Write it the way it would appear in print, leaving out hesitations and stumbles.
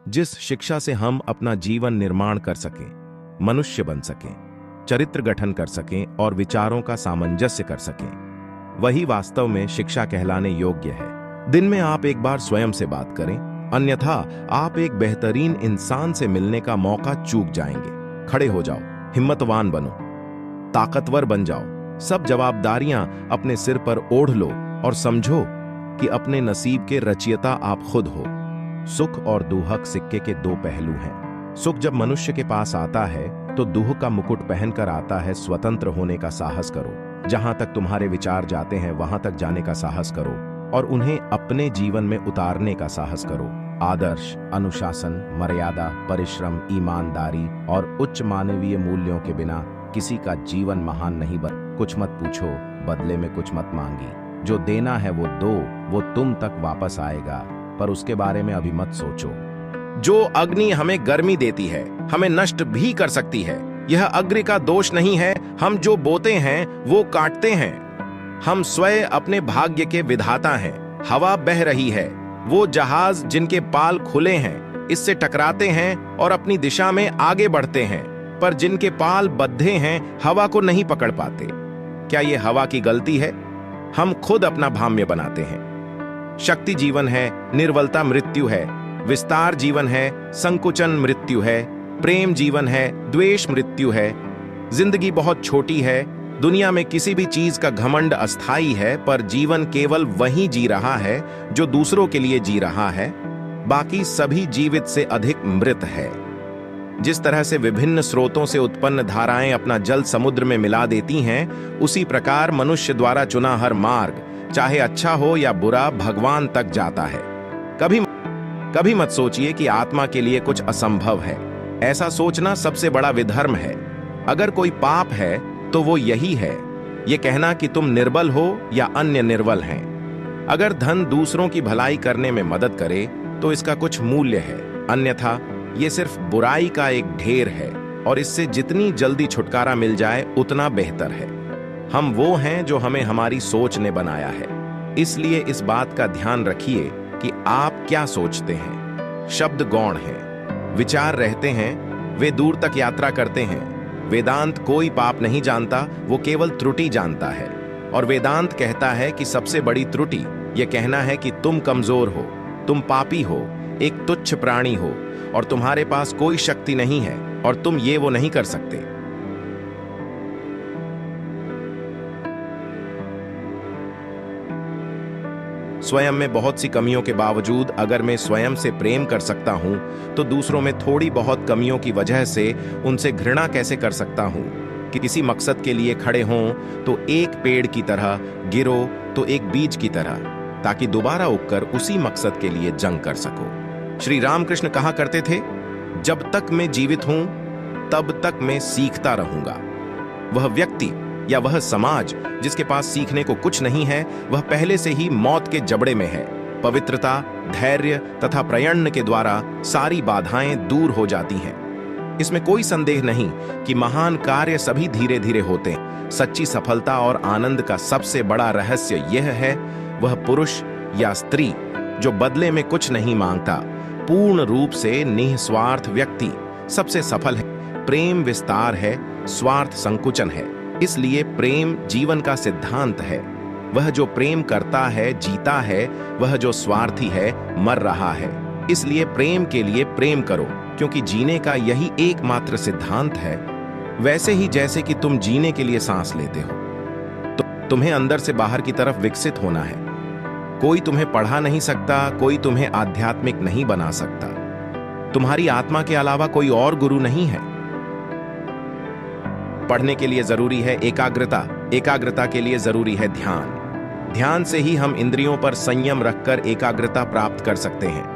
जिस शिक्षा से हम अपना जीवन निर्माण कर सकें, मनुष्य बन सकें, चरित्र गठन कर सकें और विचारों का सामंजस्य कर सकें, वही वास्तव में शिक्षा कहलाने योग्य है। दिन में आप एक बार स्वयं से बात करें, अन्यथा आप एक बेहतरीन इंसान से मिलने का मौका चूक जाएंगे। खड़े हो जाओ, हिम्मतवान बनो, ताकतवर बन जाओ, सब जवाबदारियां अपने सिर पर ओढ़ लो और समझो कि अपने नसीब के रचयिता आप खुद हो। सुख और दुहक सिक्के के दो पहलू हैं। सुख जब मनुष्य के पास आता है तो दुह का मुकुट पहनकर आता है। स्वतंत्र होने का साहस करो, जहां तक तुम्हारे विचार जाते हैं वहां तक जाने का साहस करो और उन्हें अपने जीवन में उतारने का साहस करो। आदर्श, अनुशासन, मर्यादा, परिश्रम, ईमानदारी और उच्च मानवीय मूल्यों के बिना किसी का जीवन महान नहीं बन। कुछ मत पूछो, बदले में कुछ मत मांगी। जो देना है वो दो, वो तुम तक वापस आएगा, पर उसके बारे में अभी मत सोचो। जो अग्नि हमें गर्मी देती है, हमें नष्ट भी कर सकती है। यह अग्नि का दोष नहीं है, हम जो बोते हैं वो काटते हैं। हम स्वयं अपने भाग्य के विधाता हैं। हवा बह रही है, वो जहाज जिनके पाल खुले हैं इससे टकराते हैं और अपनी दिशा में आगे बढ़ते हैं, पर जिनके पाल बंधे हैं हवा को नहीं पकड़ पाते। क्या ये हवा की गलती है? हम खुद अपना भाम्य बनाते हैं। शक्ति जीवन है, निर्बलता मृत्यु है। विस्तार जीवन है, संकुचन मृत्यु है। प्रेम जीवन है, द्वेष मृत्यु है। जिंदगी बहुत छोटी है। दुनिया में किसी भी चीज का घमंड अस्थाई है, पर जीवन केवल वही जी रहा है जो दूसरों के लिए जी रहा है। बाकी सभी जीवित से अधिक मृत है। जिस तरह से विभिन्न स्रोतों से उत्पन्न धाराएं अपना जल समुद्र में मिला देती हैं, उसी प्रकार मनुष्य द्वारा चुना हर मार्ग, चाहे अच्छा हो या बुरा, भगवान तक जाता है। कभी मत सोचिए कि आत्मा के लिए कुछ असंभव है। ऐसा सोचना सबसे बड़ा विधर्म है। अगर कोई पाप है तो वो यही है, ये कहना कि तुम निर्बल हो या अन्य निर्बल हैं। अगर धन दूसरों की भलाई करने में मदद करे तो इसका कुछ मूल्य है, अन्यथा ये सिर्फ बुराई का एक ढेर है और इससे जितनी जल्दी छुटकारा मिल जाए उतना बेहतर है। हम वो हैं जो हमें हमारी सोच ने बनाया है, इसलिए इस बात का ध्यान रखिए कि आप क्या सोचते हैं। शब्द गौण हैं, विचार रहते हैं, वे दूर तक यात्रा करते हैं। वेदांत कोई पाप नहीं जानता, वो केवल त्रुटि जानता है। और वेदांत कहता है कि सबसे बड़ी त्रुटि यह कहना है कि तुम कमजोर हो, तुम पापी हो, एक तुच्छ प्राणी हो और तुम्हारे पास कोई शक्ति नहीं है और तुम ये वो नहीं कर सकते। स्वयं में बहुत सी कमियों के बावजूद अगर मैं स्वयं से प्रेम कर सकता हूं, तो दूसरों में थोड़ी बहुत कमियों की वजह से उनसे घृणा कैसे कर सकता हूं? कि किसी मकसद के लिए खड़े हों तो एक पेड़ की तरह, गिरो तो एक बीज की तरह, ताकि दोबारा उगकर उसी मकसद के लिए जंग कर सको। श्री रामकृष्ण कहा करते थे, जब तक मैं जीवित हूं तब तक मैं सीखता रहूंगा। वह व्यक्ति या वह समाज जिसके पास सीखने को कुछ नहीं है, वह पहले से ही मौत के जबड़े में है। पवित्रता, धैर्य तथा प्रयत्न के द्वारा सारी बाधाएं दूर हो जाती हैं। इसमें कोई संदेह नहीं कि महान कार्य सभी धीरे धीरे होते हैं। सच्ची सफलता और आनंद का सबसे बड़ा रहस्य यह है, वह पुरुष या स्त्री जो बदले में कुछ नहीं मांगता, पूर्ण रूप से निस्वार्थ व्यक्ति सबसे सफल है। प्रेम विस्तार है, स्वार्थ संकुचन है। इसलिए प्रेम जीवन का सिद्धांत है। वह जो प्रेम करता है जीता है, वह जो स्वार्थी है मर रहा है। इसलिए प्रेम के लिए प्रेम करो, क्योंकि जीने का यही एकमात्र सिद्धांत है। वैसे ही जैसे कि तुम जीने के लिए सांस लेते हो, तो तुम्हें अंदर से बाहर की तरफ विकसित होना है। कोई तुम्हें पढ़ा नहीं सकता, कोई तुम्हें आध्यात्मिक नहीं बना सकता। तुम्हारी आत्मा के अलावा कोई और गुरु नहीं है। पढ़ने के लिए जरूरी है एकाग्रता, एकाग्रता के लिए जरूरी है ध्यान। ध्यान से ही हम इंद्रियों पर संयम रखकर एकाग्रता प्राप्त कर सकते हैं।